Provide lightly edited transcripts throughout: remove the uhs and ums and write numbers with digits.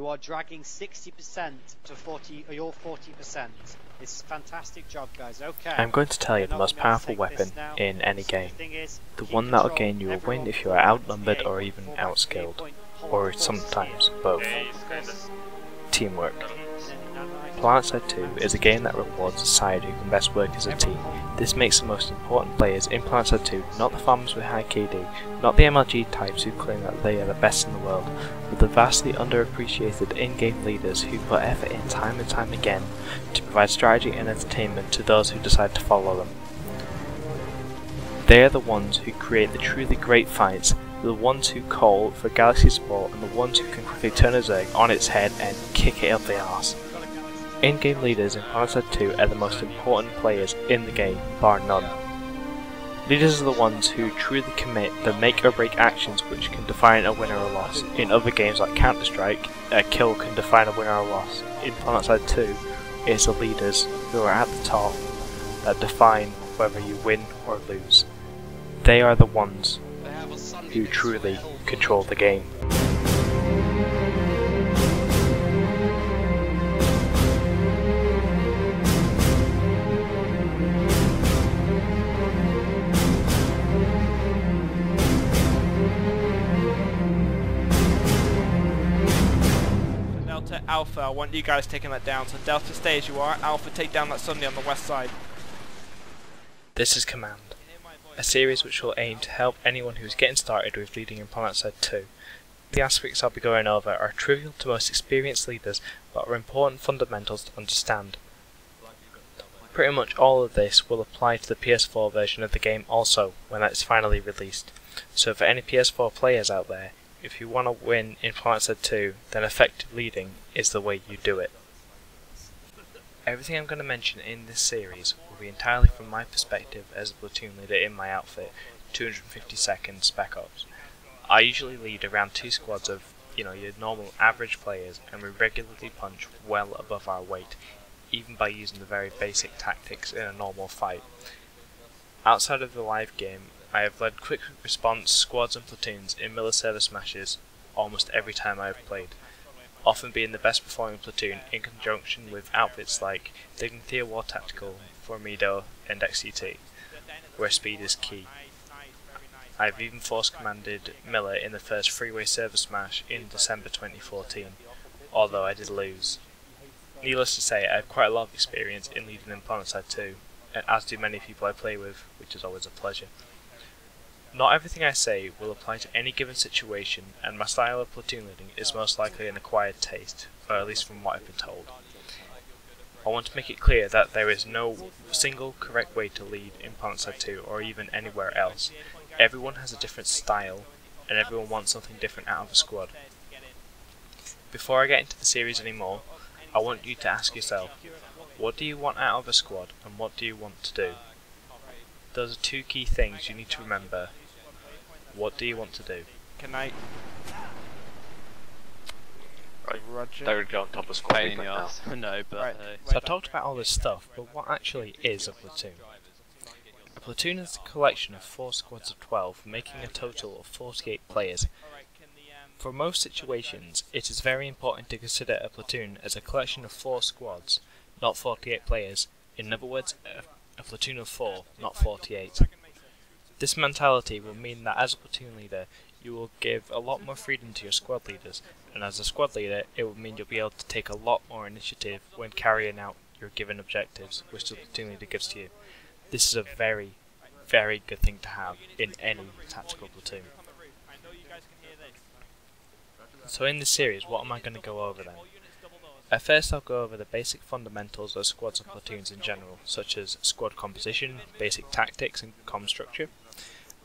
You are dragging 60% to 40, or you're 40%. It's a fantastic job, guys. Okay. I'm going to tell you the most powerful weapon in any game. The one that will gain you a win if you are outnumbered or even outskilled, or sometimes both. Teamwork. Planetside 2 is a game that rewards a side who can best work as a team. This makes the most important players in Planetside 2 not the farmers with high KD, not the MLG types who claim that they are the best in the world, but the vastly underappreciated in-game leaders who put effort in time and time again to provide strategy and entertainment to those who decide to follow them. They are the ones who create the truly great fights, the ones who call for galaxy support, and the ones who can quickly turn a Zerg on its head and kick it up the arse. In-game leaders in Planetside 2 are the most important players in the game, bar none. Leaders are the ones who truly commit the make or break actions which can define a win or a loss. In other games like Counter-Strike, a kill can define a win or a loss. In Planetside 2, it's the leaders who are at the top that define whether you win or lose. They are the ones who truly control the game. Delta Alpha, I want you guys taking that down. So Delta, stay as you are. Alpha, take down that Sunday on the west side. This is Command, a series which will aim to help anyone who is getting started with leading in Planetside 2. The aspects I'll be going over are trivial to most experienced leaders, but are important fundamentals to understand. Pretty much all of this will apply to the PS4 version of the game also, when it's finally released. So for any PS4 players out there, if you want to win in Planetside 2, then effective leading is the way you do it. Everything I'm going to mention in this series will be entirely from my perspective as a platoon leader in my outfit, 252nd Spec Ops. I usually lead around 2 squads of, your normal average players, and we regularly punch well above our weight, even by using the very basic tactics in a normal fight. Outside of the live game, I have led quick response squads and platoons in military smashes almost every time I have played, often being the best performing platoon in conjunction with outfits like Dignity War Tactical, Formido and XCT, where speed is key. I have even force commanded Miller in the first freeway server smash in December 2014, although I did lose. Needless to say, I have quite a lot of experience in leading in Planetside 2, and as do many people I play with, which is always a pleasure. Not everything I say will apply to any given situation, and my style of platoon leading is most likely an acquired taste, or at least from what I've been told. I want to make it clear that there is no single correct way to lead in Planetside 2 or even anywhere else. Everyone has a different style, and everyone wants something different out of a squad. Before I get into the series anymore, I want you to ask yourself, what do you want out of a squad, and what do you want to do? Those are 2 key things you need to remember. What do you want to do? Can I? Right, Roger. they would go on top of squad Pain in right the now. arse. No, but Right. So I talked about all this stuff, but what actually is a platoon? A platoon is a collection of 4 squads of 12, making a total of 48 players. For most situations, it is very important to consider a platoon as a collection of 4 squads, not 48 players. In other words, a platoon of 4, not 48. This mentality will mean that as a platoon leader, you will give a lot more freedom to your squad leaders, and as a squad leader, it will mean you'll be able to take a lot more initiative when carrying out your given objectives, which the platoon leader gives to you. This is a very, very good thing to have in any tactical platoon. So in this series, what am I going to go over then? At first I'll go over the basic fundamentals of squads and platoons in general, such as squad composition, basic tactics and comm structure.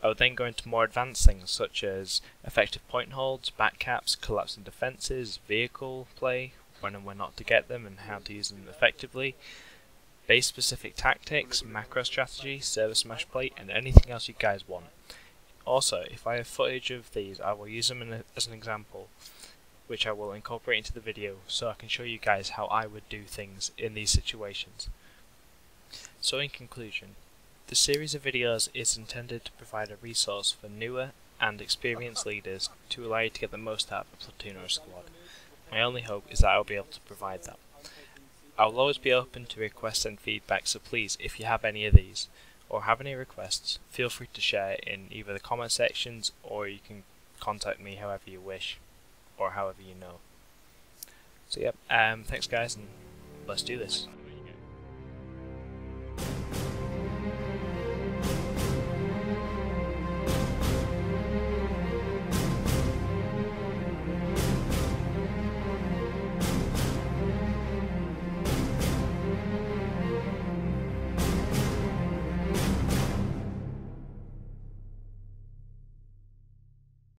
I will then go into more advanced things such as effective point holds, backcaps, collapsing defences, vehicle play, when and when not to get them and how to use them effectively, base specific tactics, macro strategy, server smash play and anything else you guys want. Also, if I have footage of these, I will use them as an example, which I will incorporate into the video so I can show you guys how I would do things in these situations. So in conclusion, the series of videos is intended to provide a resource for newer and experienced leaders to allow you to get the most out of a platoon or a squad. My only hope is that I'll be able to provide that. I'll always be open to requests and feedback, so please, if you have any of these, or have any requests, feel free to share in either the comment sections, or you can contact me however you wish, or however you know. So yep, thanks guys, and let's do this.